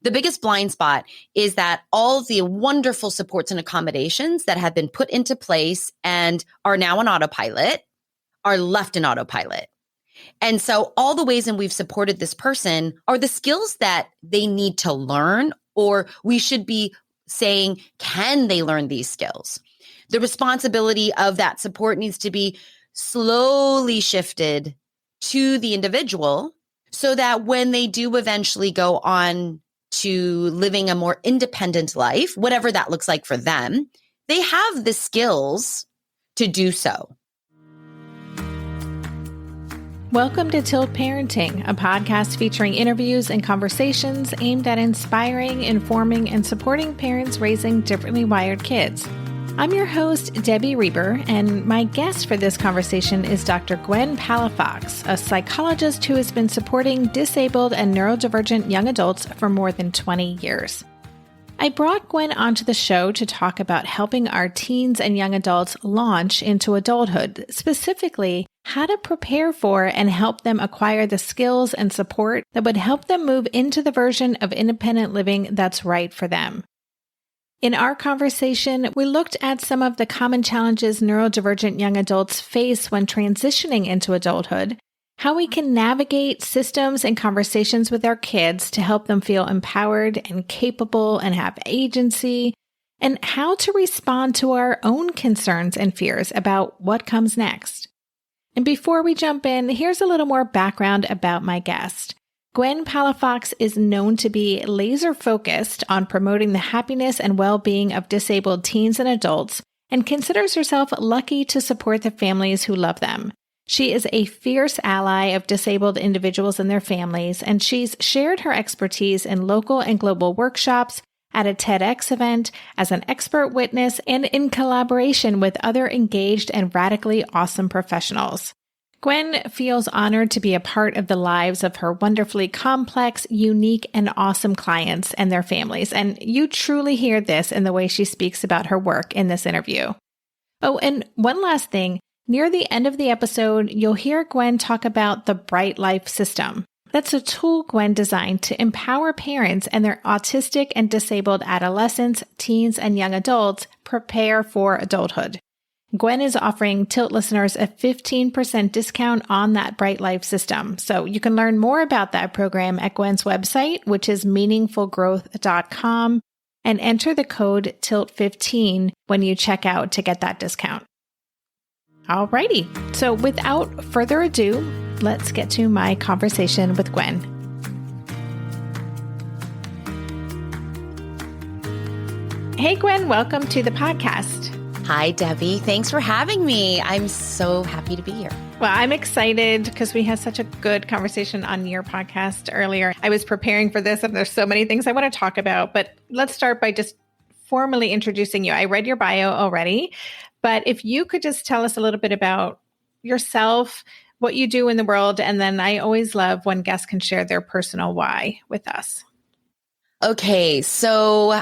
The biggest blind spot is that all the wonderful supports and accommodations that have been put into place and are now on autopilot are left in autopilot. And so all the ways in we've supported this person are the skills that they need to learn, or we should be saying, can they learn these skills? The responsibility of that support needs to be slowly shifted to the individual so that when they do eventually go on to living a more independent life, whatever that looks like for them, they have the skills to do so. Welcome to Tilt Parenting, a podcast featuring interviews and conversations aimed at inspiring, informing, and supporting parents raising differently wired kids. I'm your host, Debbie Reber, and my guest for this conversation is Dr. Gwen Palafox, a psychologist who has been supporting disabled and neurodivergent young adults for more than 20 years. I brought Gwen onto the show to talk about helping our teens and young adults launch into adulthood, specifically how to prepare for and help them acquire the skills and support that would help them move into the version of independent living that's right for them. In our conversation, we looked at some of the common challenges neurodivergent young adults face when transitioning into adulthood, how we can navigate systems and conversations with our kids to help them feel empowered and capable and have agency, and how to respond to our own concerns and fears about what comes next. And before we jump in, here's a little more background about my guest. Gwen Palafox is known to be laser-focused on promoting the happiness and well-being of disabled teens and adults, and considers herself lucky to support the families who love them. She is a fierce ally of disabled individuals and their families, and she's shared her expertise in local and global workshops, at a TEDx event, as an expert witness, and in collaboration with other engaged and radically awesome professionals. Gwen feels honored to be a part of the lives of her wonderfully complex, unique, and awesome clients and their families, and you truly hear this in the way she speaks about her work in this interview. Oh, and one last thing. Near the end of the episode, you'll hear Gwen talk about the Bright Life System. That's a tool Gwen designed to empower parents and their autistic and disabled adolescents, teens, and young adults prepare for adulthood. Gwen is offering Tilt listeners a 15% discount on that Bright Life System. So you can learn more about that program at Gwen's website, which is meaningfulgrowth.com, and enter the code TILT15 when you check out to get that discount. Alrighty, so without further ado, let's get to my conversation with Gwen. Hey Gwen, welcome to the podcast. Hi, Debbie. Thanks for having me. I'm so happy to be here. Well, I'm excited because we had such a good conversation on your podcast earlier. I was preparing for this and there's so many things I want to talk about, but let's start by just formally introducing you. I read your bio already, but if you could just tell us a little bit about yourself, what you do in the world, and then I always love when guests can share their personal why with us. Okay, so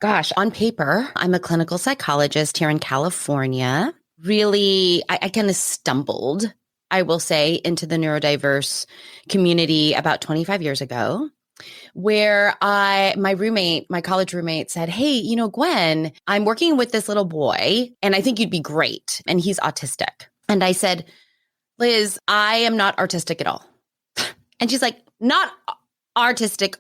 gosh, on paper, I'm a clinical psychologist here in California. Really, I kind of stumbled, I will say, into the neurodiverse community about 25 years ago, where my college roommate said, hey, Gwen, I'm working with this little boy and I think you'd be great. And he's autistic. And I said, Liz, I am not artistic at all. And she's like, not autistic.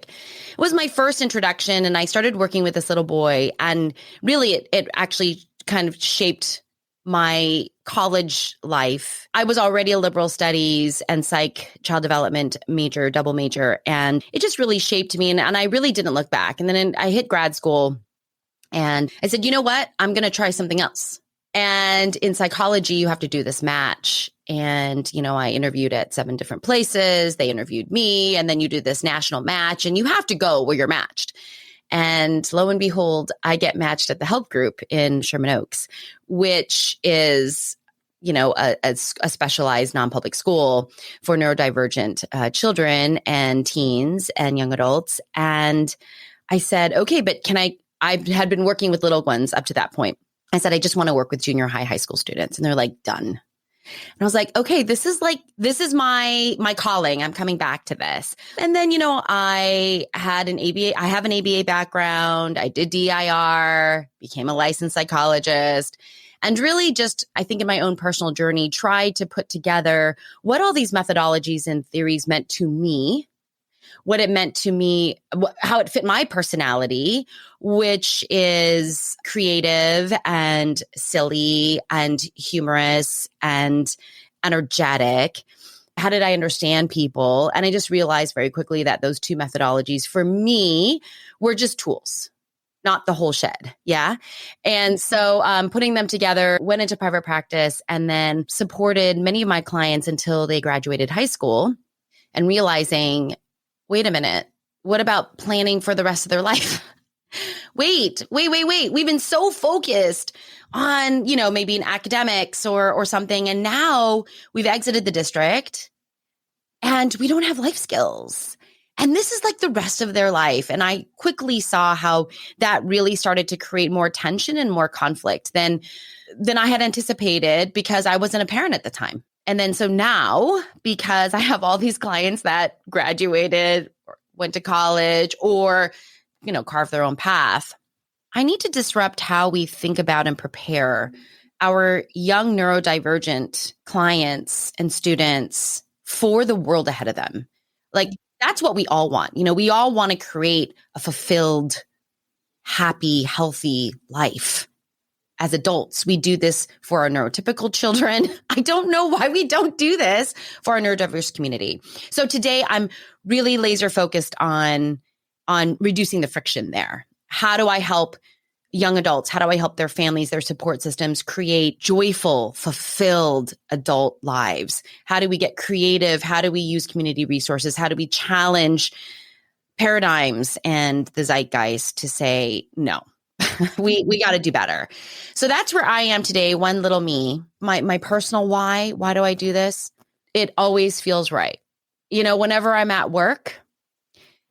It was my first introduction and I started working with this little boy, and really it actually kind of shaped my college life. I was already a liberal studies and psych child development major, double major, and it just really shaped me, and I really didn't look back. And then I hit grad school and I said, you know what? I'm going to try something else. And in psychology, you have to do this match. And, I interviewed at 7 different places. They interviewed me. And then you do this national match and you have to go where you're matched. And lo and behold, I get matched at the Help Group in Sherman Oaks, which is, a specialized non-public school for neurodivergent children and teens and young adults. And I said, okay, but I had been working with little ones up to that point. I said, I just want to work with junior high school students. And they're like, done. And I was like, okay, this is my calling. I'm coming back to this. And then, I have an ABA background. I did DIR, became a licensed psychologist, and really just, I think in my own personal journey, tried to put together what all these methodologies and theories meant to me, what it meant to me, how it fit my personality, which is creative and silly and humorous and energetic. How did I understand people? And I just realized very quickly that those two methodologies for me were just tools, not the whole shed. Yeah. And so putting them together, went into private practice, and then supported many of my clients until they graduated high school, and realizing, wait a minute, what about planning for the rest of their life? Wait. We've been so focused on, maybe in academics or something. And now we've exited the district and we don't have life skills. And this is like the rest of their life. And I quickly saw how that really started to create more tension and more conflict than I had anticipated, because I wasn't a parent at the time. And then so now, because I have all these clients that graduated or went to college or, carved their own path, I need to disrupt how we think about and prepare our young neurodivergent clients and students for the world ahead of them. Like, that's what we all want. We all want to create a fulfilled, happy, healthy life. As adults, we do this for our neurotypical children. I don't know why we don't do this for our neurodiverse community. So today I'm really laser focused on reducing the friction there. How do I help young adults? How do I help their families, their support systems create joyful, fulfilled adult lives? How do we get creative? How do we use community resources? How do we challenge paradigms and the zeitgeist to say, no, we got to do better. So that's where I am today. One little me, my personal why do I do this? It always feels right. Whenever I'm at work,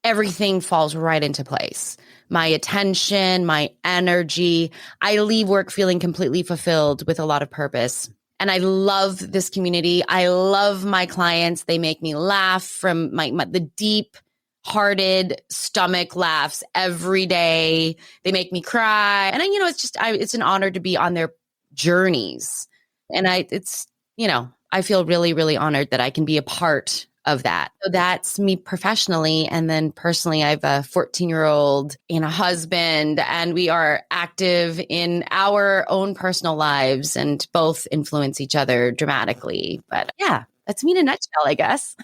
everything falls right into place. My attention, my energy, I leave work feeling completely fulfilled with a lot of purpose. And I love this community. I love my clients. They make me laugh from the deep-hearted stomach laughs every day. They make me cry. And it's an honor to be on their journeys. And I feel really, really honored that I can be a part of that. So that's me professionally. And then personally, I have a 14-year-old and a husband, and we are active in our own personal lives and both influence each other dramatically. But yeah, that's me in a nutshell, I guess.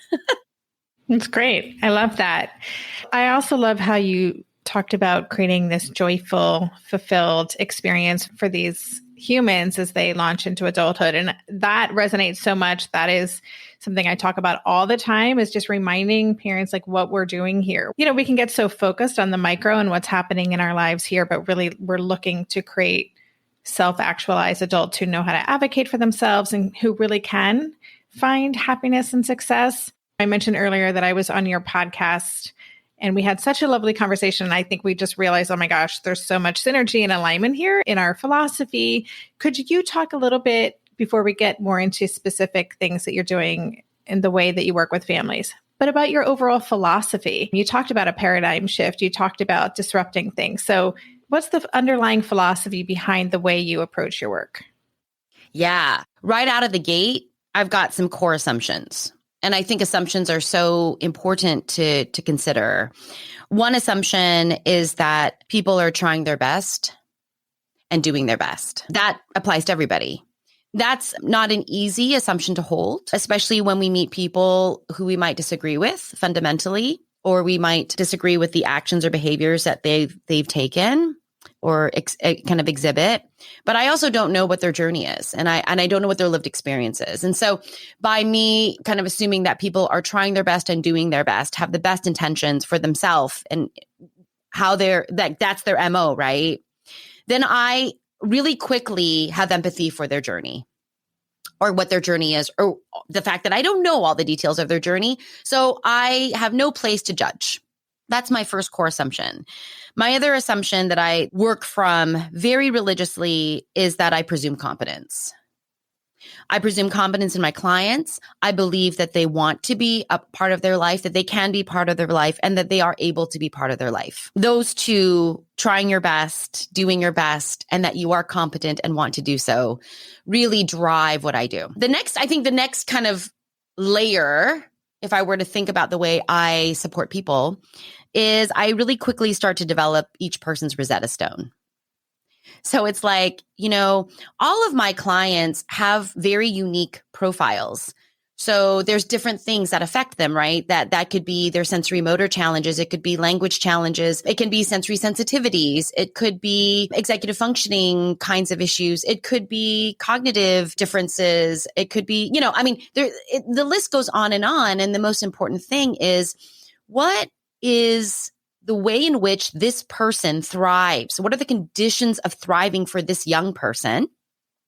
That's great. I love that. I also love how you talked about creating this joyful, fulfilled experience for these humans as they launch into adulthood. And that resonates so much. That is something I talk about all the time, is just reminding parents like what we're doing here. We can get so focused on the micro and what's happening in our lives here, but really we're looking to create self-actualized adults who know how to advocate for themselves and who really can find happiness and success. I mentioned earlier that I was on your podcast and we had such a lovely conversation. And I think we just realized, oh my gosh, there's so much synergy and alignment here in our philosophy. Could you talk a little bit before we get more into specific things that you're doing in the way that you work with families, but about your overall philosophy? You talked about a paradigm shift. You talked about disrupting things. So what's the underlying philosophy behind the way you approach your work? Yeah, right out of the gate, I've got some core assumptions. And I think assumptions are so important to consider. One assumption is that people are trying their best and doing their best. That applies to everybody. That's not an easy assumption to hold, especially when we meet people who we might disagree with fundamentally, or we might disagree with the actions or behaviors that they've taken or kind of exhibit. But I also don't know what their journey is, and I don't know what their lived experience is. And so by me kind of assuming that people are trying their best and doing their best, have the best intentions for themselves and how that's their MO, right? Then I really quickly have empathy for their journey or what their journey is, or the fact that I don't know all the details of their journey. So I have no place to judge. That's my first core assumption. My other assumption that I work from very religiously is that I presume competence. I presume competence in my clients. I believe that they want to be a part of their life, that they can be part of their life, and that they are able to be part of their life. Those two, trying your best, doing your best, and that you are competent and want to do so, really drive what I do. I think the next kind of layer, if I were to think about the way I support people, is I really quickly start to develop each person's Rosetta Stone. So it's like, all of my clients have very unique profiles. So there's different things that affect them, right? That could be their sensory motor challenges. It could be language challenges. It can be sensory sensitivities. It could be executive functioning kinds of issues. It could be cognitive differences. It could be, the list goes on. And the most important thing is, what is the way in which this person thrives? What are the conditions of thriving for this young person?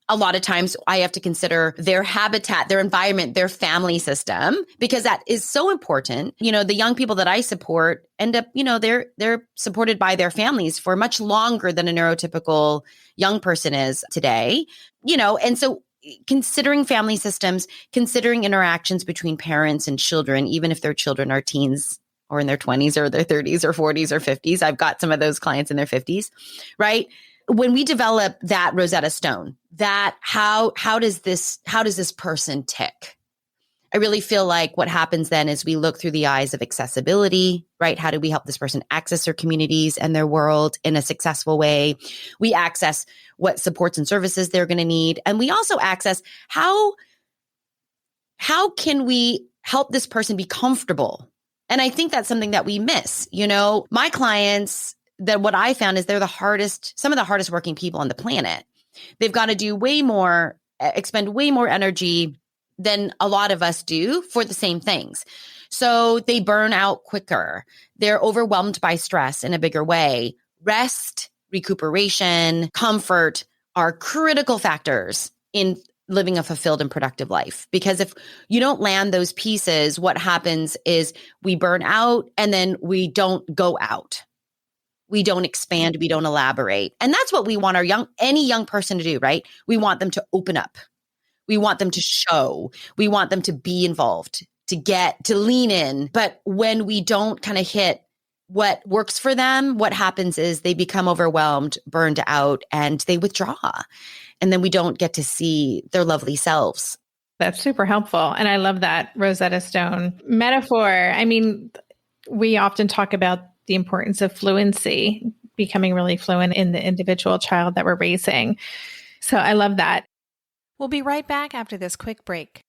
A lot of times I have to consider their habitat, their environment, their family system, because that is so important. The young people that I support end up, they're supported by their families for much longer than a neurotypical young person is today, and so considering family systems, considering interactions between parents and children, even if their children are teens or in their 20s or their 30s or 40s or 50s. I've got some of those clients in their 50s, right? When we develop that Rosetta Stone, that how does this person tick? I really feel like what happens then is we look through the eyes of accessibility, right? How do we help this person access their communities and their world in a successful way? We access what supports and services they're going to need. And we also access how can we help this person be comfortable? And I think that's something that we miss. My clients, that what I found is they're some of the hardest working people on the planet. They've got to do way more, expend way more energy than a lot of us do for the same things. So they burn out quicker. They're overwhelmed by stress in a bigger way. Rest, recuperation, comfort are critical factors in living a fulfilled and productive life. Because if you don't land those pieces, what happens is we burn out and then we don't go out. We don't expand, we don't elaborate. And that's what we want any young person to do, right? We want them to open up. We want them to show. We want them to be involved, to lean in. But when we don't kind of hit what works for them, what happens is they become overwhelmed, burned out, and they withdraw. And then we don't get to see their lovely selves. That's super helpful. And I love that Rosetta Stone metaphor. I mean, we often talk about the importance of fluency, becoming really fluent in the individual child that we're raising. So I love that. We'll be right back after this quick break.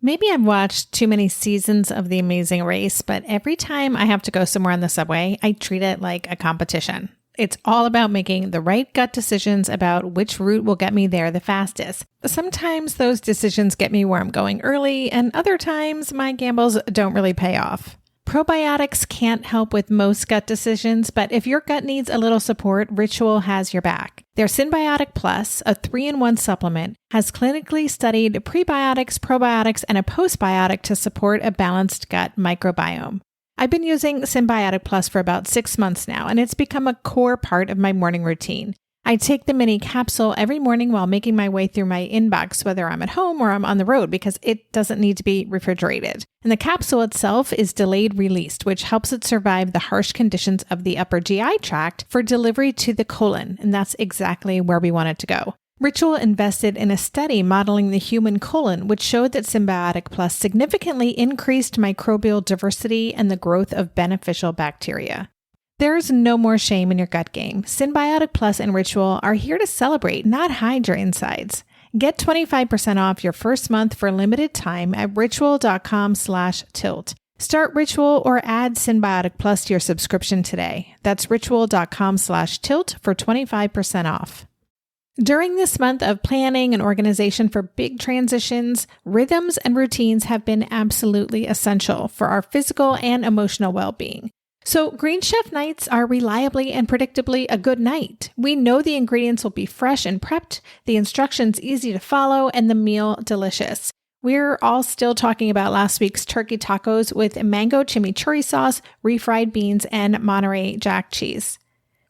Maybe I've watched too many seasons of The Amazing Race, but every time I have to go somewhere on the subway, I treat it like a competition. It's all about making the right gut decisions about which route will get me there the fastest. Sometimes those decisions get me where I'm going early, and other times my gambles don't really pay off. Probiotics can't help with most gut decisions, but if your gut needs a little support, Ritual has your back. Their Synbiotic Plus, a 3-in-1 supplement, has clinically studied prebiotics, probiotics, and a postbiotic to support a balanced gut microbiome. I've been using Synbiotic Plus for about 6 months now, and it's become a core part of my morning routine. I take the mini capsule every morning while making my way through my inbox, whether I'm at home or I'm on the road, because it doesn't need to be refrigerated. And the capsule itself is delayed released, which helps it survive the harsh conditions of the upper GI tract for delivery to the colon. And that's exactly where we want it to go. Ritual invested in a study modeling the human colon, which showed that Synbiotic Plus significantly increased microbial diversity and the growth of beneficial bacteria. There's no more shame in your gut game. Synbiotic Plus and Ritual are here to celebrate, not hide your insides. Get 25% off your first month for a limited time at ritual.com/tilt. Start Ritual or add Synbiotic Plus to your subscription today. That's ritual.com/tilt for 25% off. During this month of planning and organization for big transitions, rhythms and routines have been absolutely essential for our physical and emotional well-being. So Green Chef nights are reliably and predictably a good night. We know the ingredients will be fresh and prepped, the instructions easy to follow, and the meal delicious. We're all still talking about last week's turkey tacos with mango chimichurri sauce, refried beans, and Monterey Jack cheese.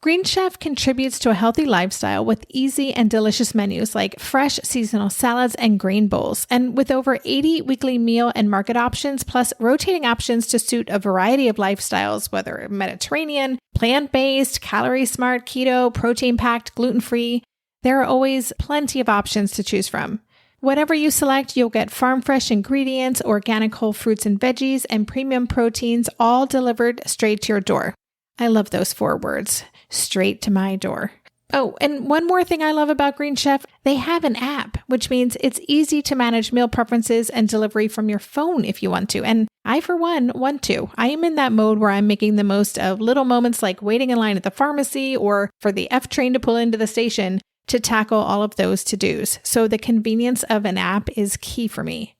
Green Chef contributes to a healthy lifestyle with easy and delicious menus like fresh seasonal salads and grain bowls. And with over 80 weekly meal and market options, plus rotating options to suit a variety of lifestyles, whether Mediterranean, plant-based, calorie-smart, keto, protein-packed, gluten-free, there are always plenty of options to choose from. Whatever you select, you'll get farm-fresh ingredients, organic whole fruits and veggies, and premium proteins, all delivered straight to your door. I love those 4 words, straight to my door. Oh, and one more thing I love about Green Chef, they have an app, which means it's easy to manage meal preferences and delivery from your phone if you want to. And I, for one, want to. I am in that mode where I'm making the most of little moments like waiting in line at the pharmacy or for the F train to pull into the station to tackle all of those to-dos. So the convenience of an app is key for me.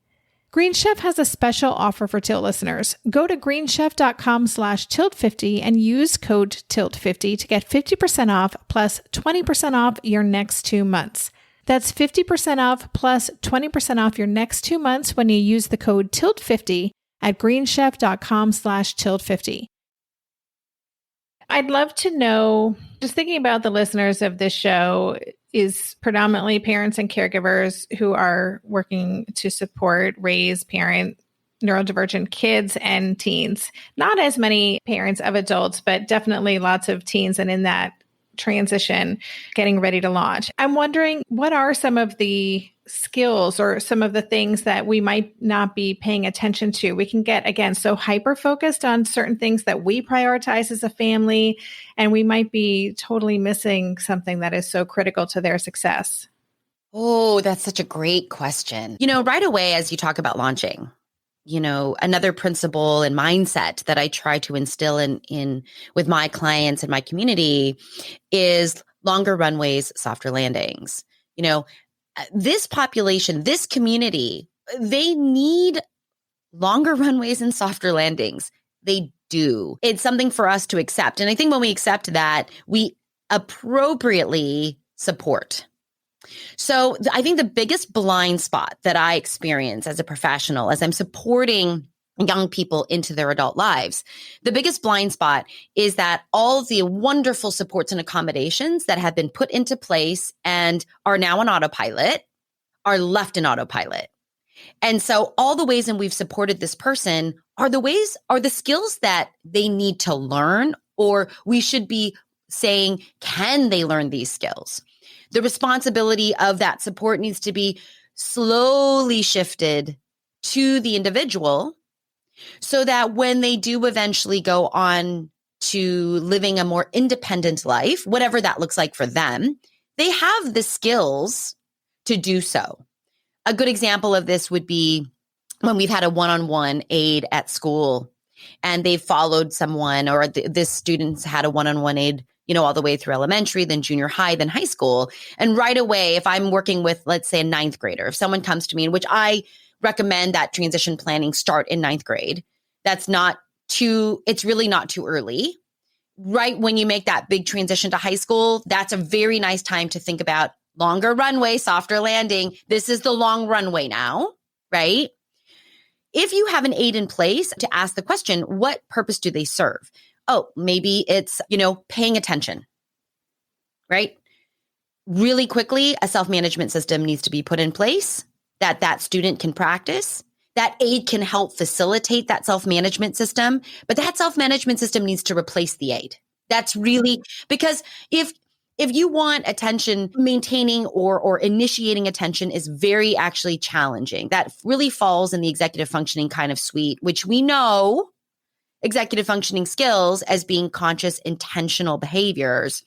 Green Chef has a special offer for Tilt listeners. Go to greenchef.com/tilt50 and use code TILT50 to get 50% off plus 20% off your next 2 months. That's 50% off plus 20% off your next 2 months when you use the code TILT50 at greenchef.com/tilt50. I'd love to know, just thinking about the listeners of this show is predominantly parents and caregivers who are working to support, raise, parent neurodivergent kids and teens. Not as many parents of adults, but definitely lots of teens and in that transition, getting ready to launch. I'm wondering, what are some of the skills or some of the things that we might not be paying attention to? We can get, again, so hyper-focused on certain things that we prioritize as a family, and we might be totally missing something that is so critical to their success. Oh, that's such a great question. Right away, as you talk about launching, another principle and mindset that I try to instill in with my clients and my community is longer runways, softer landings. This population, this community, they need longer runways and softer landings. They do. It's something for us to accept. And I think when we accept that, we appropriately support. So I think the biggest blind spot that I experience as a professional, as I'm supporting young people into their adult lives, the biggest blind spot is that all the wonderful supports and accommodations that have been put into place and are now on autopilot are left in autopilot. And so all the ways in we've supported this person are the skills that they need to learn, or we should be saying, can they learn these skills? The responsibility of that support needs to be slowly shifted to the individual so that when they do eventually go on to living a more independent life, whatever that looks like for them, they have the skills to do so. A good example of this would be when we've had a one-on-one aide at school and they've followed someone, or this student's had a one-on-one aide all the way through elementary, then junior high, then high school. And right away, if I'm working with, let's say, a 9th grader, if someone comes to me, in which I recommend that transition planning start in 9th grade, it's really not too early. Right when you make that big transition to high school, that's a very nice time to think about longer runway, softer landing. This is the long runway now, right? If you have an aid in place to ask the question, what purpose do they serve? Oh, maybe it's, paying attention, right? Really quickly, a self-management system needs to be put in place that student can practice. That aid can help facilitate that self-management system, but that self-management system needs to replace the aid. That's really, because if you want attention, maintaining or initiating attention is very actually challenging. That really falls in the executive functioning kind of suite, which we know executive functioning skills as being conscious, intentional behaviors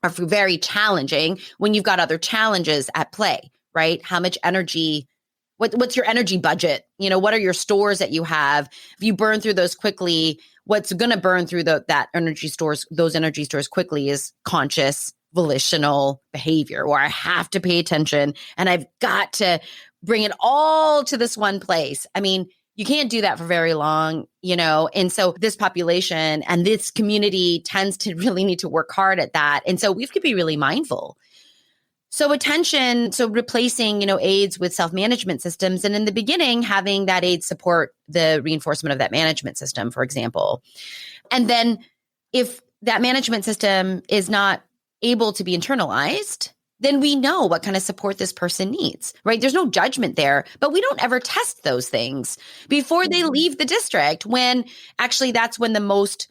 are very challenging when you've got other challenges at play, right? How much energy, what's your energy budget? What are your stores that you have? If you burn through those quickly, what's going to burn through those energy stores quickly is conscious, volitional behavior, where I have to pay attention and I've got to bring it all to this one place. I mean, you can't do that for very long, and so this population and this community tends to really need to work hard at that. And so we have to be really mindful. So replacing, aids with self-management systems. And in the beginning, having that aid support the reinforcement of that management system, for example. And then if that management system is not able to be internalized, then we know what kind of support this person needs, right? There's no judgment there, but we don't ever test those things before they leave the district, when actually that's when the most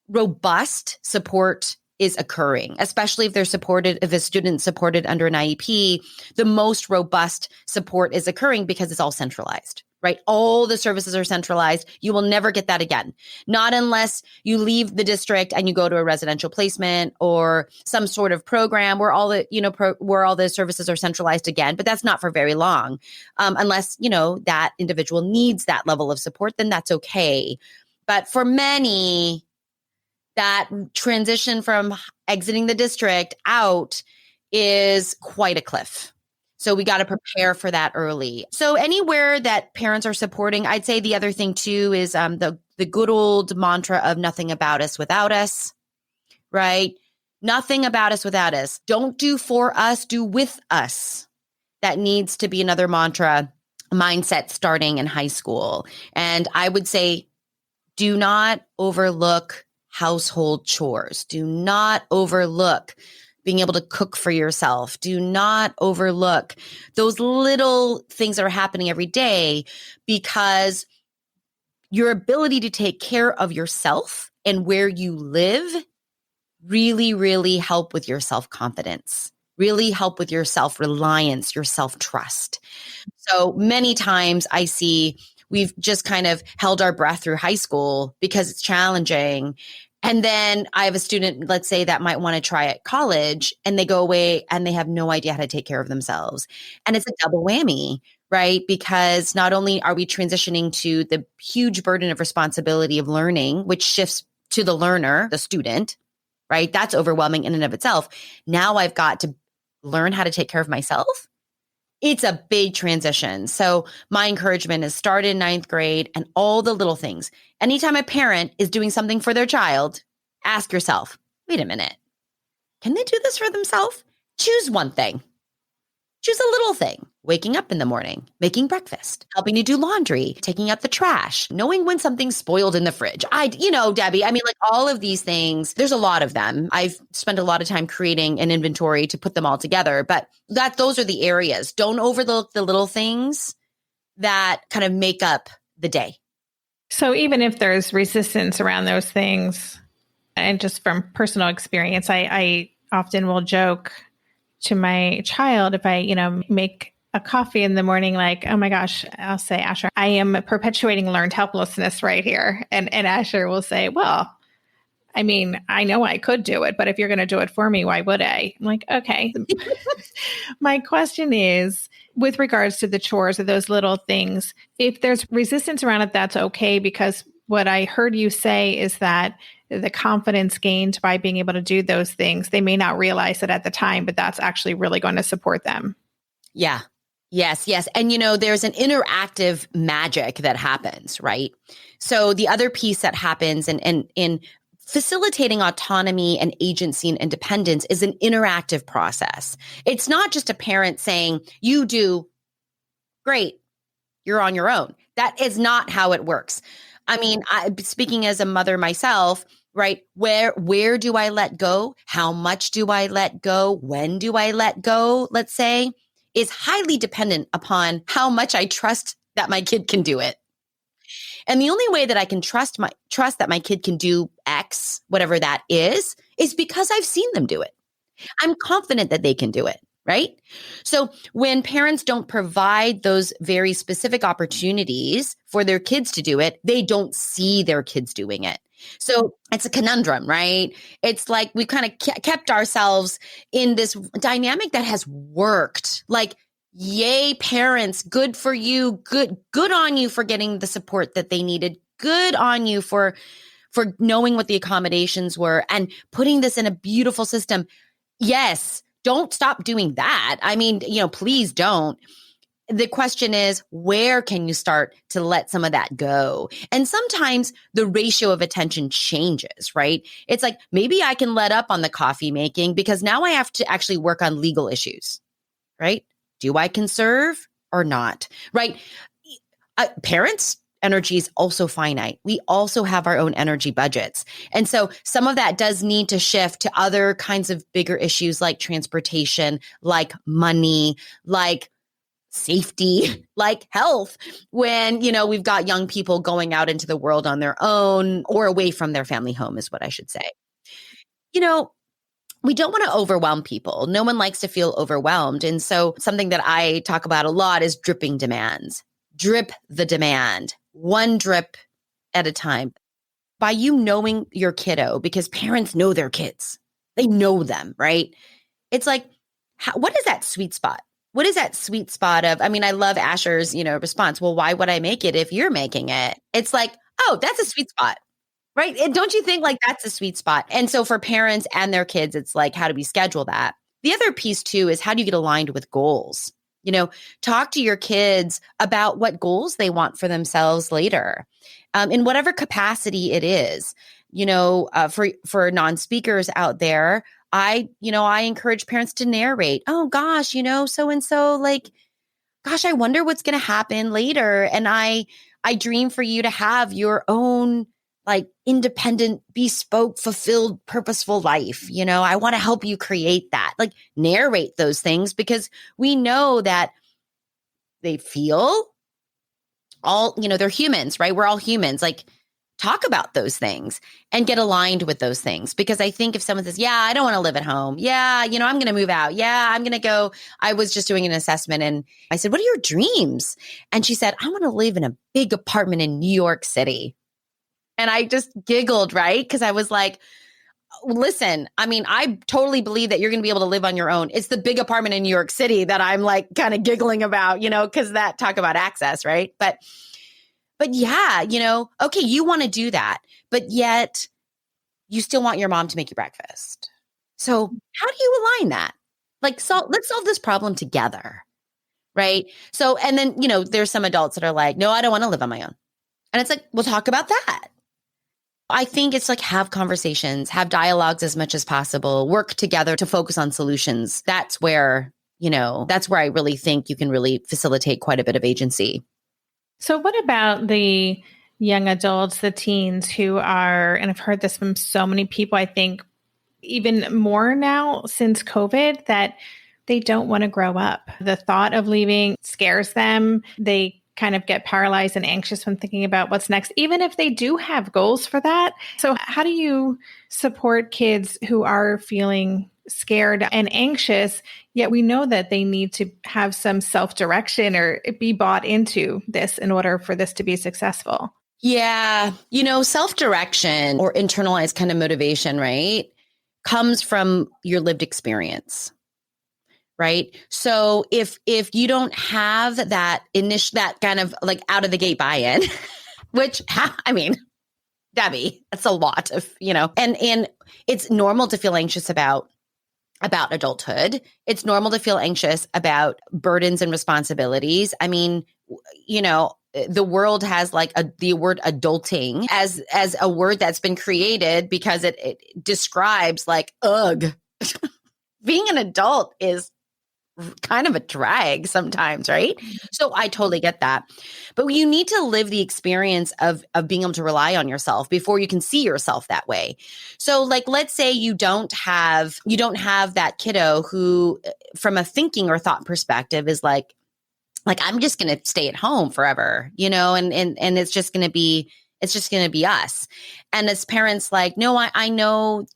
robust support is occurring, especially if they're supported, if a student's supported under an IEP, the most robust support is occurring because it's all centralized, right? All the services are centralized. You will never get that again. Not unless you leave the district and you go to a residential placement or some sort of program where all the, where all the services are centralized again, but that's not for very long. Unless, that individual needs that level of support, then that's okay. But for many, that transition from exiting the district out is quite a cliff. So we got to prepare for that early. So anywhere that parents are supporting, I'd say the other thing too is the good old mantra of nothing about us without us, right? Nothing about us without us. Don't do for us, do with us. That needs to be another mantra mindset starting in high school. And I would say, do not overlook household chores. Do not overlook being able to cook for yourself. Do not overlook those little things that are happening every day, because your ability to take care of yourself and where you live really, really help with your self-confidence, really help with your self-reliance, your self-trust. So many times I see we've just kind of held our breath through high school because it's challenging. And then I have a student, let's say, that might want to try at college, and they go away and they have no idea how to take care of themselves. And it's a double whammy, right? Because not only are we transitioning to the huge burden of responsibility of learning, which shifts to the learner, the student, right? That's overwhelming in and of itself. Now I've got to learn how to take care of myself. It's a big transition. So my encouragement is start in 9th grade and all the little things. Anytime a parent is doing something for their child, ask yourself, wait a minute, can they do this for themselves? Choose one thing. Choose a little thing. Waking up in the morning, making breakfast, helping you do laundry, taking out the trash, knowing when something's spoiled in the fridge. Debbie, like all of these things, there's a lot of them. I've spent a lot of time creating an inventory to put them all together, but those are the areas. Don't overlook the little things that kind of make up the day. So even if there's resistance around those things, and just from personal experience, I often will joke to my child if I, make a coffee in the morning, like, oh my gosh, I'll say, Asher, I am perpetuating learned helplessness right here. And Asher will say, well, I know I could do it, but if you're going to do it for me, why would I? I'm like, okay. My question is, with regards to the chores or those little things, if there's resistance around it, that's okay. Because what I heard you say is that the confidence gained by being able to do those things, they may not realize it at the time, but that's actually really going to support them. Yeah. Yes. And, there's an interactive magic that happens, right? So the other piece that happens in facilitating autonomy and agency and independence is an interactive process. It's not just a parent saying, you do great, you're on your own. That is not how it works. Speaking as a mother myself, right? Where do I let go? How much do I let go? When do I let go? Let's say, is highly dependent upon how much I trust that my kid can do it. And the only way that I can trust that my kid can do X, whatever that is because I've seen them do it. I'm confident that they can do it. Right? So when parents don't provide those very specific opportunities for their kids to do it, they don't see their kids doing it. So it's a conundrum, right? It's like we kind of kept ourselves in this dynamic that has worked. Like, yay, parents, good for you. Good on you for getting the support that they needed. Good on you for knowing what the accommodations were and putting this in a beautiful system. Yes. Don't stop doing that. Please don't. The question is, where can you start to let some of that go? And sometimes the ratio of attention changes, right? It's like, maybe I can let up on the coffee making because now I have to actually work on legal issues, right? Do I conserve or not? Right? Parents, energy is also finite. We also have our own energy budgets. And so some of that does need to shift to other kinds of bigger issues like transportation, like money, like safety, like health, when, we've got young people going out into the world on their own or away from their family home is what I should say. We don't want to overwhelm people. No one likes to feel overwhelmed. And so something that I talk about a lot is dripping demands. Drip the demand, one drip at a time. By you knowing your kiddo, because parents know their kids, they know them, right? It's like, what is that sweet spot? What is that sweet spot of, I love Asher's, response. Well, why would I make it if you're making it? It's like, oh, that's a sweet spot. Right. And don't you think like that's a sweet spot? And so for parents and their kids, it's like, how do we schedule that? The other piece too is how do you get aligned with goals? Talk to your kids about what goals they want for themselves later, in whatever capacity it is. For non-speakers out there, I encourage parents to narrate. Oh gosh, so-and-so, like, gosh, I wonder what's going to happen later. And I dream for you to have your own like independent, bespoke, fulfilled, purposeful life. I want to help you create that, like narrate those things because we know that they feel all, they're humans, right? We're all humans. Like talk about those things and get aligned with those things. Because I think if someone says, yeah, I don't want to live at home. Yeah. I'm going to move out. Yeah. I'm going to go. I was just doing an assessment and I said, what are your dreams? And she said, I want to live in a big apartment in New York City. And I just giggled, right? Because I was like, listen, I totally believe that you're going to be able to live on your own. It's the big apartment in New York City that I'm like kind of giggling about, because that talk about access, right? But yeah, okay, you want to do that, but yet you still want your mom to make you breakfast. So how do you align that? Like, let's solve this problem together, right? So, and then, there's some adults that are like, no, I don't want to live on my own. And it's like, we'll talk about that. I think it's like have conversations, have dialogues as much as possible, work together to focus on solutions. That's where I really think you can really facilitate quite a bit of agency. So what about the young adults, the teens who are, and I've heard this from so many people, I think even more now since COVID, that they don't want to grow up. The thought of leaving scares them. They kind of get paralyzed and anxious when thinking about what's next, even if they do have goals for that. So how do you support kids who are feeling scared and anxious, yet we know that they need to have some self-direction or be bought into this in order for this to be successful? Yeah. Self-direction or internalized kind of motivation, right, comes from your lived experience. Right. So if you don't have that kind of like out of the gate buy-in, which Debbie, that's a lot of, and it's normal to feel anxious about adulthood. It's normal to feel anxious about burdens and responsibilities. The world has like the word adulting as a word that's been created because it describes like, ugh, being an adult is kind of a drag sometimes, right? So I totally get that. But you need to live the experience of being able to rely on yourself before you can see yourself that way. So like, let's say you don't have that kiddo who from a thinking or thought perspective is like, I'm just going to stay at home forever, and it's just going to be us. And as parents, like, no, I know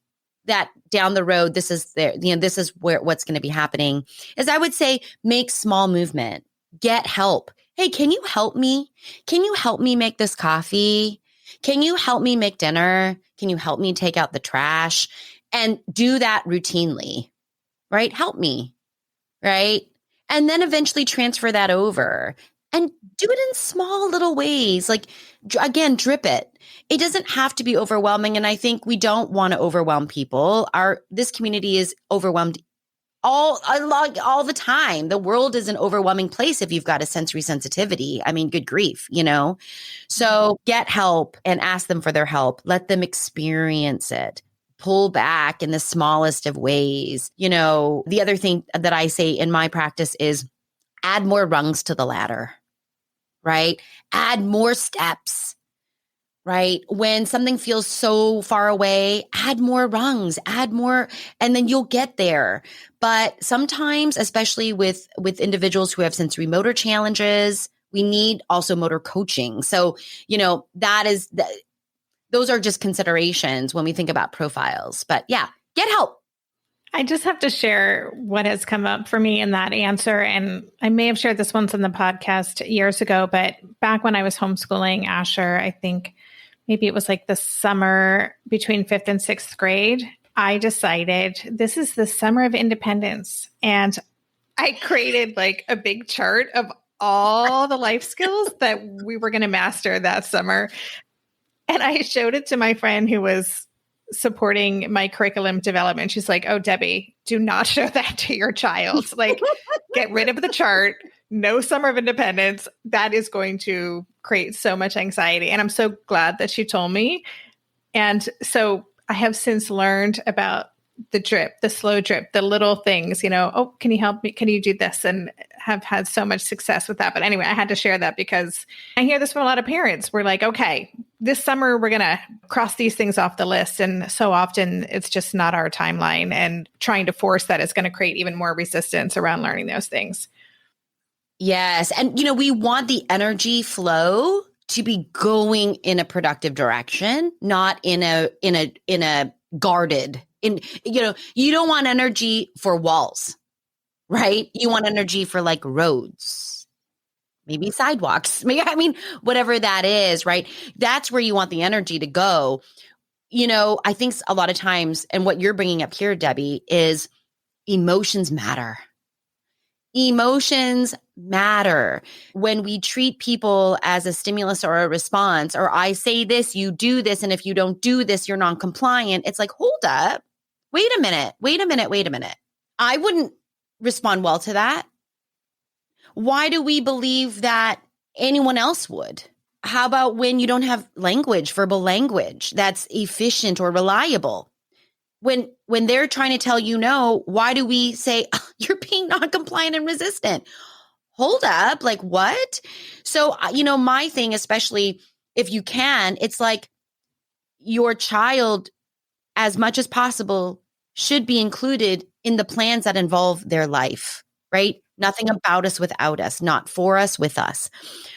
that down the road, this is what's going to be happening is I would say, make small movement, get help. Hey, can you help me? Can you help me make this coffee? Can you help me make dinner? Can you help me take out the trash? And do that routinely, right? Help me, right? And then eventually transfer that over and do it in small little ways. Like, again, drip it. It doesn't have to be overwhelming. And I think we don't want to overwhelm people. This community is overwhelmed all the time. The world is an overwhelming place if you've got a sensory sensitivity. Good grief, So get help and ask them for their help. Let them experience it. Pull back in the smallest of ways. The other thing that I say in my practice is add more rungs to the ladder. right? Add more steps, right? When something feels so far away, add more rungs, add more, and then you'll get there. But sometimes, especially with individuals who have sensory motor challenges, we need also motor coaching. So, those are just considerations when we think about profiles. But yeah, get help. I just have to share what has come up for me in that answer. And I may have shared this once in the podcast years ago, but back when I was homeschooling Asher, I think maybe it was like the summer between 5th and 6th grade, I decided this is the summer of independence. And I created like a big chart of all the life skills that we were going to master that summer. And I showed it to my friend who was supporting my curriculum development. She's like, "Oh, Debbie, do not show that to your child. Like, get rid of the chart. No summer of independence. That is going to create so much anxiety." And I'm so glad that she told me. And so I have since learned about the drip, the slow drip, the little things, "Oh, can you help me? Can you do this?" And have had so much success with that. But anyway, I had to share that because I hear this from a lot of parents. We're like, okay, this summer we're going to cross these things off the list. And so often it's just not our timeline, and trying to force that is going to create even more resistance around learning those things. Yes. And, we want the energy flow to be going in a productive direction, not in a guarded, you don't want energy for walls, right? You want energy for like roads, maybe sidewalks, whatever that is, right? That's where you want the energy to go. I think a lot of times, and what you're bringing up here, Debbie, is emotions matter. Emotions matter. When we treat people as a stimulus or a response, or I say this, you do this, and if you don't do this, you're non-compliant. It's like, hold up. Wait a minute. I wouldn't respond well to that. Why do we believe that anyone else would? How about when you don't have verbal language that's efficient or reliable? When they're trying to tell you no, why do we say, "Oh, you're being non-compliant and resistant"? Hold up, like what? So, my thing, especially if you can, it's like your child, as much as possible, should be included in the plans that involve their life, right? Nothing about us without us, not for us, with us.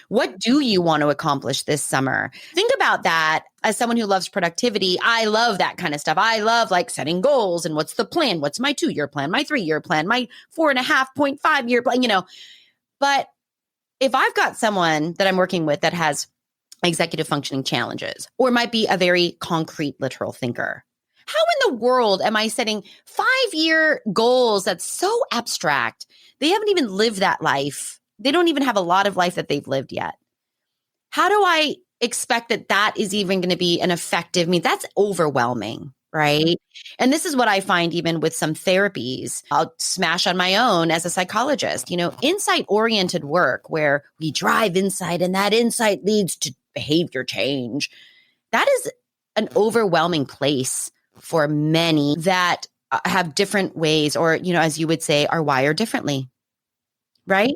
What do you want to accomplish this summer? Think about that. As someone who loves productivity, I love that kind of stuff. I love like setting goals and what's the plan? What's my 2-year plan, my 3-year plan, my 4.5.5-year plan, But if I've got someone that I'm working with that has executive functioning challenges, or might be a very concrete, literal thinker, how in the world am I setting 5-year goals that's so abstract? They haven't even lived that life. They don't even have a lot of life that they've lived yet. How do I expect that is even going to be an effective, that's overwhelming, right? And this is what I find even with some therapies. I'll smash on my own as a psychologist, insight-oriented work where we drive insight and that insight leads to behavior change. That is an overwhelming place for many that have different ways, or, as you would say, are wired differently, right?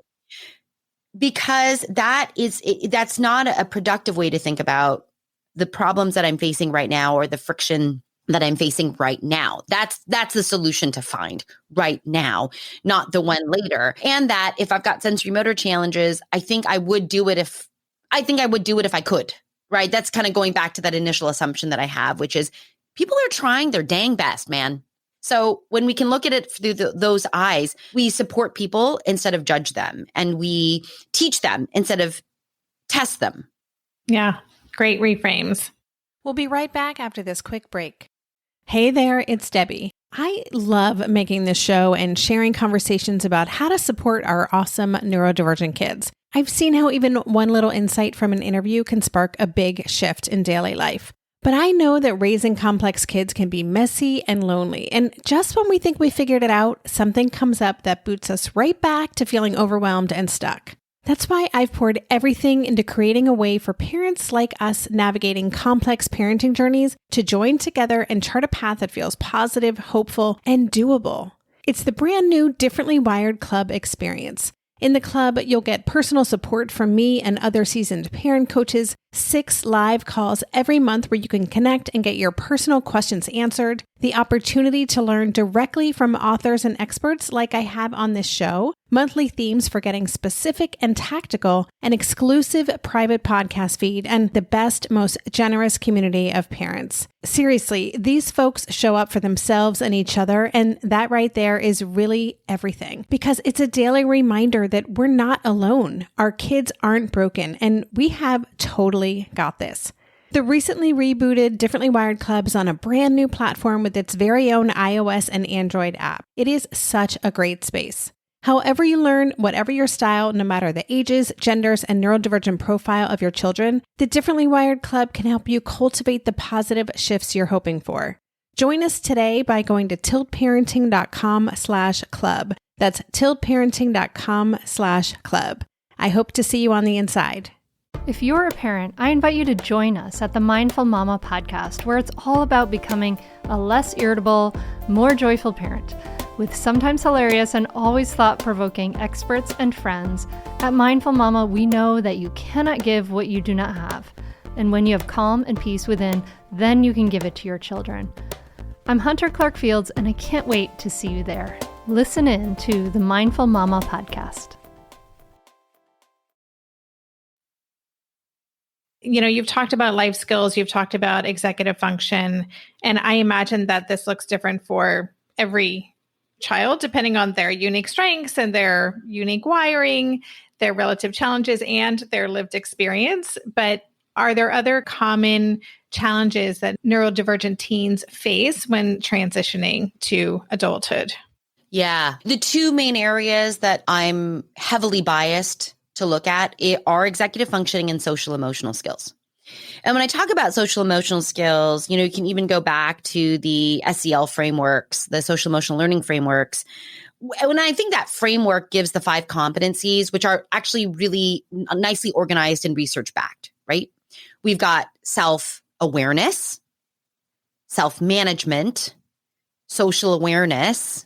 Because that's not a productive way to think about the problems that I'm facing right now, or the friction that I'm facing right now. That's the solution to find right now, not the one later. And that if I've got sensory motor challenges, I think I would do it if I could, right? That's kind of going back to that initial assumption that I have, which is people are trying their dang best, man. So when we can look at it through those eyes, we support people instead of judge them, and we teach them instead of test them. Yeah, great reframes. We'll be right back after this quick break. Hey there, it's Debbie. I love making this show and sharing conversations about how to support our awesome neurodivergent kids. I've seen how even one little insight from an interview can spark a big shift in daily life. But I know that raising complex kids can be messy and lonely. And just when we think we figured it out, something comes up that boots us right back to feeling overwhelmed and stuck. That's why I've poured everything into creating a way for parents like us navigating complex parenting journeys to join together and chart a path that feels positive, hopeful, and doable. It's the brand new Differently Wired Club experience. In the club, you'll get personal support from me and other seasoned parent coaches, 6 live calls every month where you can connect and get your personal questions answered, the opportunity to learn directly from authors and experts like I have on this show, monthly themes for getting specific and tactical, an exclusive private podcast feed, and the best, most generous community of parents. Seriously, these folks show up for themselves and each other, and that right there is really everything. Because it's a daily reminder that we're not alone. Our kids aren't broken, and we have totally got this. The recently rebooted Differently Wired Club is on a brand new platform with its very own iOS and Android app. It is such a great space. However you learn, whatever your style, no matter the ages, genders, and neurodivergent profile of your children, the Differently Wired Club can help you cultivate the positive shifts you're hoping for. Join us today by going to tiltparenting.com/club. That's tiltparenting.com/club. I hope to see you on the inside. If you're a parent, I invite you to join us at the Mindful Mama podcast, where it's all about becoming a less irritable, more joyful parent. With sometimes hilarious and always thought-provoking experts and friends, at Mindful Mama, we know that you cannot give what you do not have. And when you have calm and peace within, then you can give it to your children. I'm Hunter Clark-Fields, and I can't wait to see you there. Listen in to the Mindful Mama podcast. You've talked about life skills, you've talked about executive function, and I imagine that this looks different for every child, depending on their unique strengths and their unique wiring, their relative challenges, and their lived experience. But are there other common challenges that neurodivergent teens face when transitioning to adulthood? Yeah. The two main areas that I'm heavily biased to look at are executive functioning and social emotional skills. And when I talk about social emotional skills, you can even go back to the SEL frameworks, the social emotional learning frameworks. When I think that framework gives the 5 competencies, which are actually really nicely organized and research backed, right? We've got self-awareness, self-management, social awareness,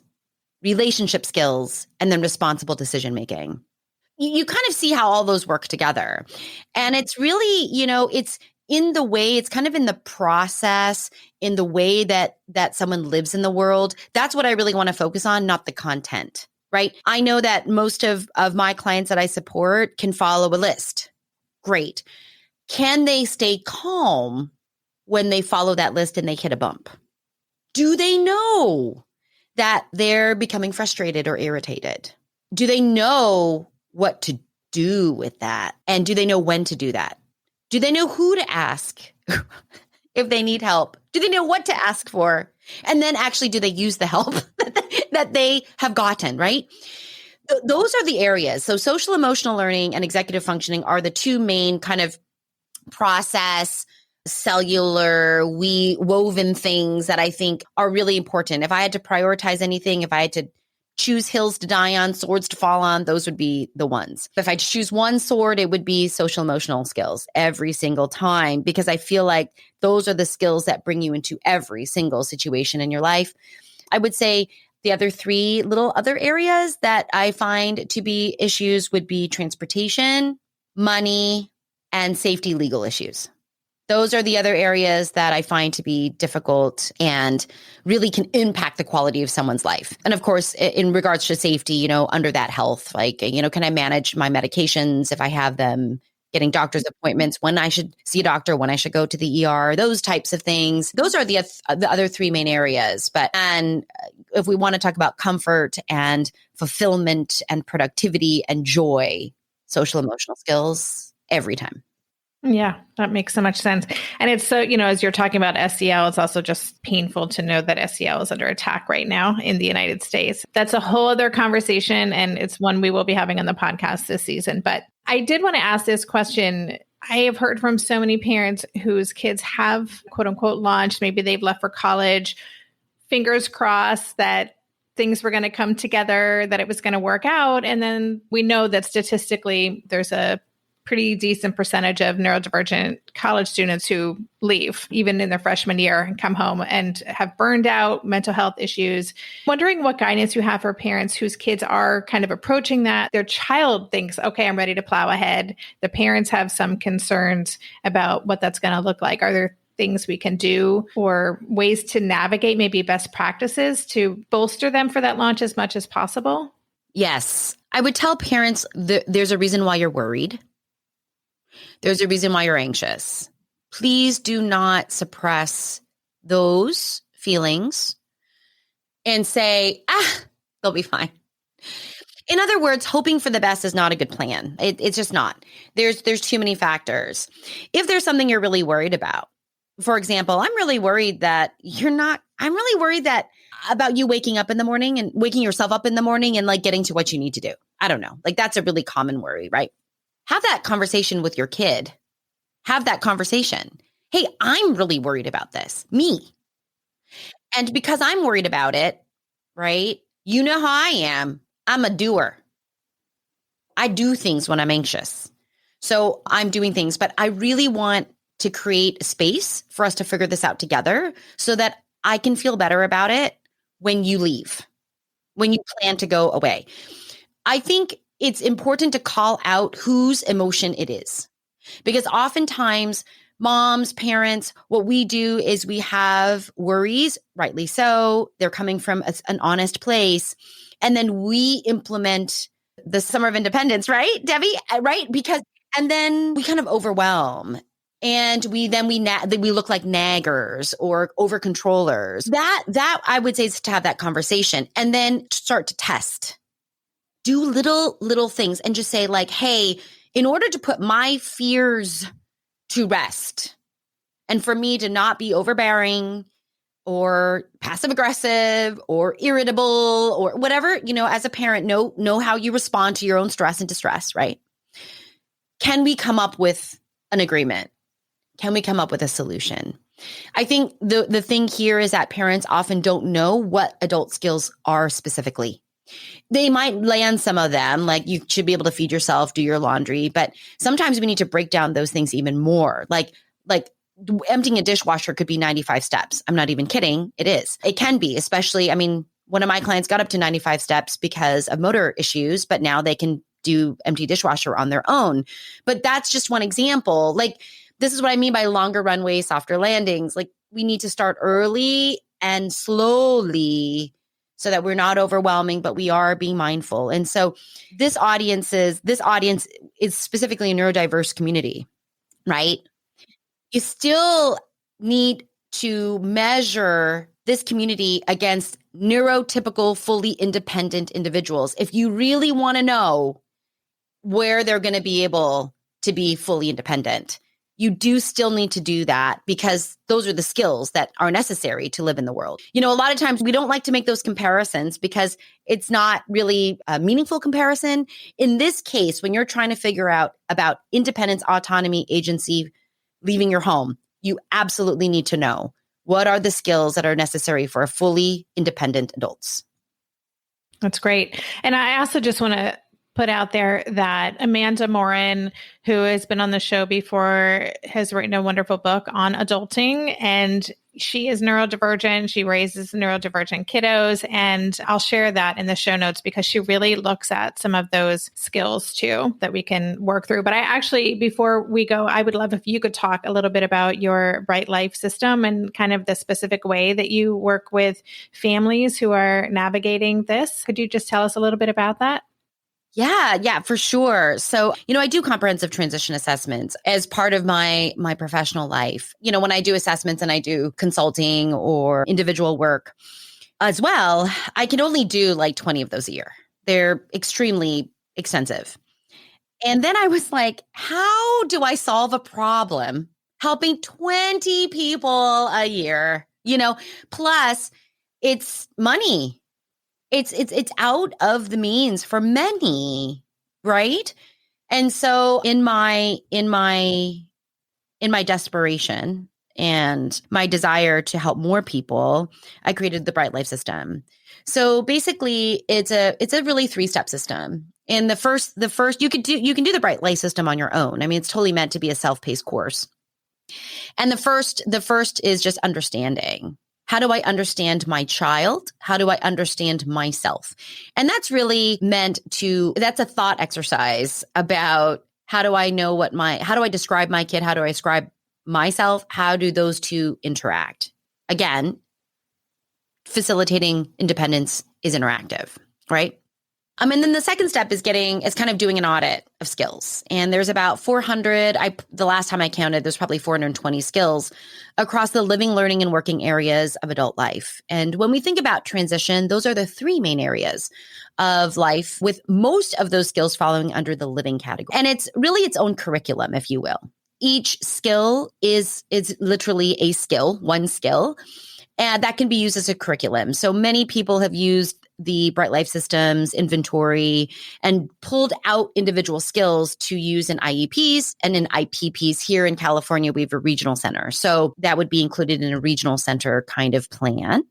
relationship skills, and then responsible decision making. You kind of see how all those work together. And it's really, it's in the way, it's kind of in the process, in the way that someone lives in the world. That's what I really want to focus on, not the content, right? I know that most of my clients that I support can follow a list. Great. Can they stay calm when they follow that list and they hit a bump? Do they know that they're becoming frustrated or irritated? Do they know what to do with that? And do they know when to do that? Do they know who to ask if they need help? Do they know what to ask for? And then actually, do they use the help that they have gotten, right? Those are the areas. So social emotional learning and executive functioning are the two main kind of process, cellular, woven things that I think are really important. If I had to prioritize anything, if I had to choose hills to die on, swords to fall on, those would be the ones. If I choose one sword, it would be social emotional skills every single time, because I feel like those are the skills that bring you into every single situation in your life. I would say the other 3 little other areas that I find to be issues would be transportation, money, and safety legal issues. Those are the other areas that I find to be difficult and really can impact the quality of someone's life. And of course, in regards to safety, under that health, like, can I manage my medications if I have them, getting doctor's appointments, when I should see a doctor, when I should go to the ER, those types of things. Those are the other 3 main areas. And if we want to talk about comfort and fulfillment and productivity and joy, social emotional skills every time. Yeah, that makes so much sense. And it's so, as you're talking about SEL, it's also just painful to know that SEL is under attack right now in the United States. That's a whole other conversation, and it's one we will be having on the podcast this season. But I did want to ask this question. I have heard from so many parents whose kids have, quote unquote, launched. Maybe they've left for college. Fingers crossed that things were going to come together, that it was going to work out. And then we know that statistically, there's a pretty decent percentage of neurodivergent college students who leave even in their freshman year and come home and have burned out, mental health issues. Wondering what guidance you have for parents whose kids are kind of approaching that. Their child thinks, okay, I'm ready to plow ahead. The parents have some concerns about what that's going to look like. Are there things we can do or ways to navigate maybe best practices to bolster them for that launch as much as possible? Yes. I would tell parents there's a reason why you're worried. There's a reason why you're anxious. Please do not suppress those feelings and say, they'll be fine. In other words, hoping for the best is not a good plan. It's just not. There's too many factors. If there's something you're really worried about, for example, I'm really worried that about you waking up in the morning and waking yourself up in the morning and like getting to what you need to do. I don't know. Like that's a really common worry, right? Have that conversation with your kid. Have that conversation. Hey, I'm really worried about this. Me. And because I'm worried about it, right? You know how I am. I'm a doer. I do things when I'm anxious. So I'm doing things, but I really want to create a space for us to figure this out together so that I can feel better about it when you leave, when you plan to go away. I think it's important to call out whose emotion it is, because oftentimes moms, parents, what we do is we have worries, rightly so. They're coming from an honest place. And then we implement the summer of independence, right, Debbie? Right? And then we kind of overwhelm. And we look like naggers or over controllers. That I would say is to have that conversation and then start to test. Do little things and just say like, hey, in order to put my fears to rest and for me to not be overbearing or passive aggressive or irritable or whatever, as a parent, know how you respond to your own stress and distress, right? Can we come up with an agreement? Can we come up with a solution? I think the thing here is that parents often don't know what adult skills are specifically. They might land some of them, like you should be able to feed yourself, do your laundry, but sometimes we need to break down those things even more. Like emptying a dishwasher could be 95 steps. I'm not even kidding. It is. It can be, especially, one of my clients got up to 95 steps because of motor issues, but now they can do empty dishwasher on their own. But that's just one example. Like, this is what I mean by longer runways, softer landings. Like we need to start early and slowly so that we're not overwhelming, but we are being mindful. And so this audience is specifically a neurodiverse community, right? You still need to measure this community against neurotypical, fully independent individuals. If you really want to know where they're going to be able to be fully independent, you do still need to do that because those are the skills that are necessary to live in the world. A lot of times we don't like to make those comparisons because it's not really a meaningful comparison. In this case, when you're trying to figure out about independence, autonomy, agency, leaving your home, you absolutely need to know what are the skills that are necessary for fully independent adults. That's great. And I also just want to put out there that Amanda Morin, who has been on the show before, has written a wonderful book on adulting, and she is neurodivergent. She raises neurodivergent kiddos, and I'll share that in the show notes because she really looks at some of those skills too that we can work through. But I actually, before we go, I would love if you could talk a little bit about your Bright Life system and kind of the specific way that you work with families who are navigating this. Could you just tell us a little bit about that? Yeah, for sure. So, I do comprehensive transition assessments as part of my professional life. When I do assessments and I do consulting or individual work as well, I can only do like 20 of those a year. They're extremely extensive. And then I was like, how do I solve a problem helping 20 people a year? Plus it's money. It's out of the means for many, right? And so in my desperation and my desire to help more people, I created the Bright Life system. So basically it's a really 3-step system. And the first, you can do the Bright Light system on your own. I mean, it's totally meant to be a self-paced course. And the first is just understanding. How do I understand my child? How do I understand myself? And that's really that's a thought exercise about how do I describe my kid? How do I describe myself? How do those two interact? Again, facilitating independence is interactive, right? And then the second step is kind of doing an audit of skills. And there's about 400, the last time I counted, there's probably 420 skills across the living, learning, and working areas of adult life. And when we think about transition, those are the three main areas of life, with most of those skills falling under the living category. And it's really its own curriculum, if you will. Each skill is literally a skill, one skill, and that can be used as a curriculum. So many people have used the Bright Life Systems inventory and pulled out individual skills to use in IEPs and in IPPs. Here in California, we have a regional center. So that would be included in a regional center kind of plan.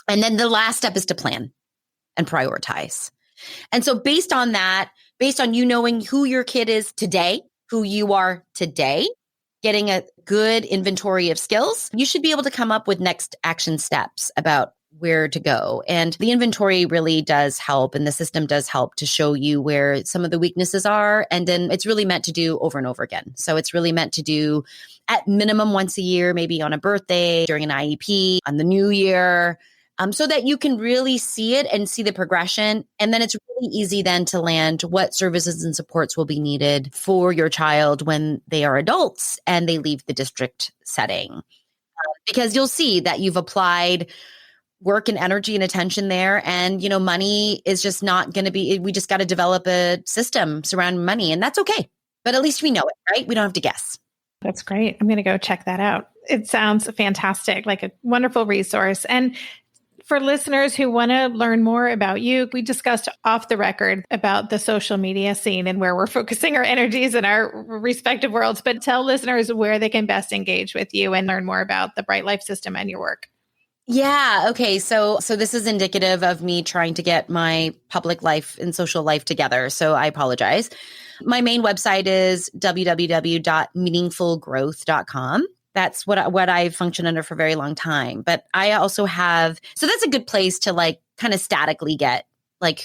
And then the last step is to plan and prioritize. And so based on that, based on you knowing who your kid is today, who you are today, getting a good inventory of skills, you should be able to come up with next action steps about where to go. And the inventory really does help, and the system does help to show you where some of the weaknesses are. And then it's really meant to do over and over again. So it's really meant to do at minimum once a year, maybe on a birthday, during an IEP, on the new year, so that you can really see it and see the progression. And then it's really easy then to land what services and supports will be needed for your child when they are adults and they leave the district setting. Because you'll see that you've applied work and energy and attention there. And, money is just not going to be, we just got to develop a system surrounding money, and that's okay. But at least we know it, right? We don't have to guess. That's great. I'm going to go check that out. It sounds fantastic, like a wonderful resource. And for listeners who want to learn more about you, we discussed off the record about the social media scene and where we're focusing our energies in our respective worlds. But tell listeners where they can best engage with you and learn more about the Bright Life System and your work. Yeah. Okay. So this is indicative of me trying to get my public life and social life together. So I apologize. My main website is www.meaningfulgrowth.com. That's what I functioned under for a very long time. But I also have, so that's a good place to kind of statically get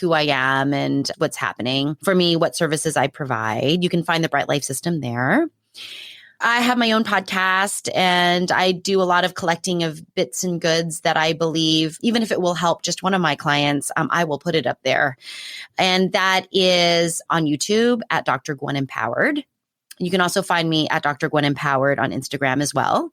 who I am and what's happening for me, what services I provide. You can find the Bright Life System there. I have my own podcast, and I do a lot of collecting of bits and goods that I believe, even if it will help just one of my clients, I will put it up there. And that is on YouTube at Dr. Gwen Empowered. You can also find me at Dr. Gwen Empowered on Instagram as well,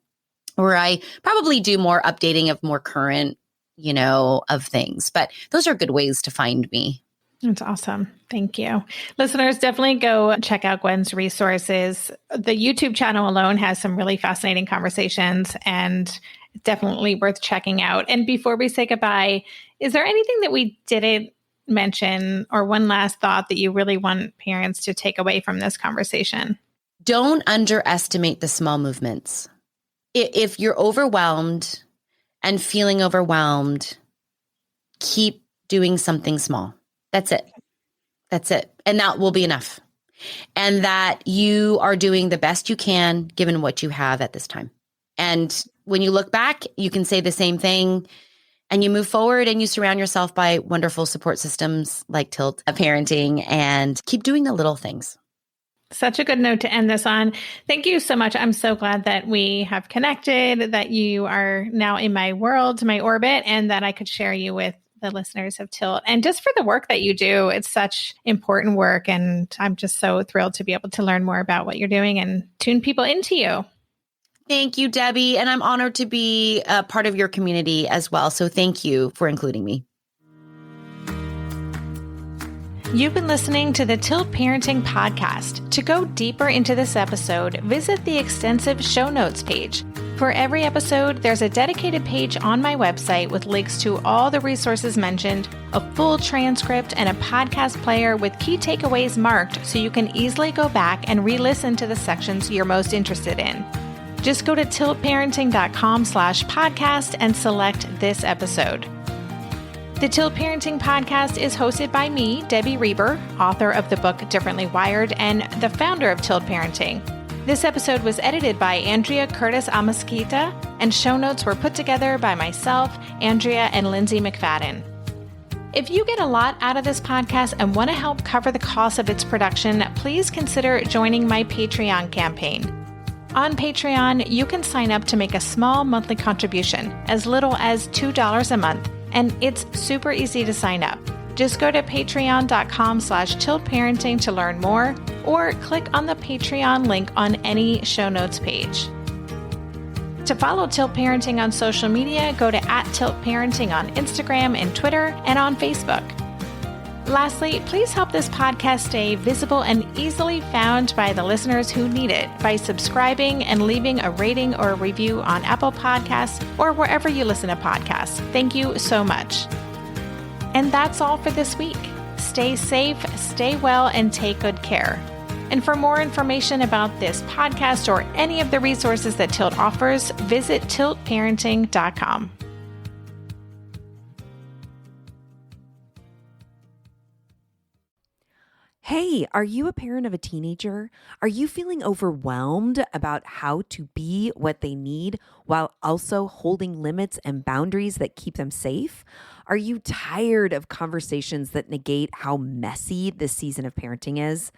where I probably do more updating of more current, of things. But those are good ways to find me. That's awesome. Thank you. Listeners, definitely go check out Gwen's resources. The YouTube channel alone has some really fascinating conversations, and definitely worth checking out. And before we say goodbye, is there anything that we didn't mention, or one last thought that you really want parents to take away from this conversation? Don't underestimate the small movements. If you're overwhelmed and feeling overwhelmed, keep doing something small. That's it. That's it. And that will be enough. And that you are doing the best you can given what you have at this time. And when you look back, you can say the same thing, and you move forward, and you surround yourself by wonderful support systems like Tilt Parenting, and keep doing the little things. Such a good note to end this on. Thank you so much. I'm so glad that we have connected, that you are now in my world, my orbit, and that I could share you with the listeners of Tilt. And just for the work that you do, it's such important work. And I'm just so thrilled to be able to learn more about what you're doing and tune people into you. Thank you, Debbie. And I'm honored to be a part of your community as well. So thank you for including me. You've been listening to the Tilt Parenting Podcast. To go deeper into this episode, visit the extensive show notes page. For every episode, there's a dedicated page on my website with links to all the resources mentioned, a full transcript, and a podcast player with key takeaways marked so you can easily go back and re-listen to the sections you're most interested in. Just go to tiltparenting.com/podcast and select this episode. The Tilt Parenting Podcast is hosted by me, Debbie Reber, author of the book Differently Wired and the founder of Tilt Parenting. This episode was edited by Andrea Curtis Amasquita, and show notes were put together by myself, Andrea, and Lindsay McFadden. If you get a lot out of this podcast and want to help cover the cost of its production, please consider joining my Patreon campaign. On Patreon, you can sign up to make a small monthly contribution, as little as $2 a month, and it's super easy to sign up. Just go to patreon.com/tiltparenting to learn more, or click on the Patreon link on any show notes page. To follow Tilt Parenting on social media, go to @tiltparenting on Instagram and Twitter, and on Facebook. Lastly, please help this podcast stay visible and easily found by the listeners who need it by subscribing and leaving a rating or a review on Apple Podcasts or wherever you listen to podcasts. Thank you so much. And that's all for this week. Stay safe, stay well, and take good care. And for more information about this podcast or any of the resources that Tilt offers, visit tiltparenting.com. Hey, are you a parent of a teenager? Are you feeling overwhelmed about how to be what they need while also holding limits and boundaries that keep them safe? Are you tired of conversations that negate how messy this season of parenting is?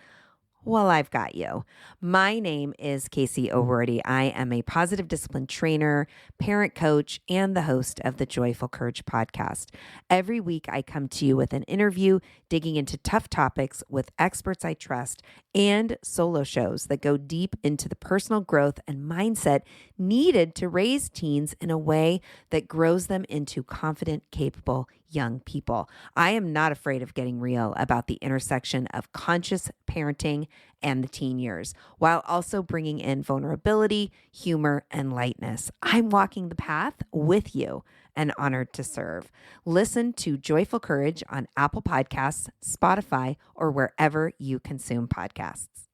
Well, I've got you. My name is Casey O'Rourke. I am a positive discipline trainer, parent coach, and the host of the Joyful Courage podcast. Every week, I come to you with an interview digging into tough topics with experts I trust and solo shows that go deep into the personal growth and mindset needed to raise teens in a way that grows them into confident, capable young people. I am not afraid of getting real about the intersection of conscious parenting and the teen years, while also bringing in vulnerability, humor, and lightness. I'm walking the path with you and honored to serve. Listen to Joyful Courage on Apple Podcasts, Spotify, or wherever you consume podcasts.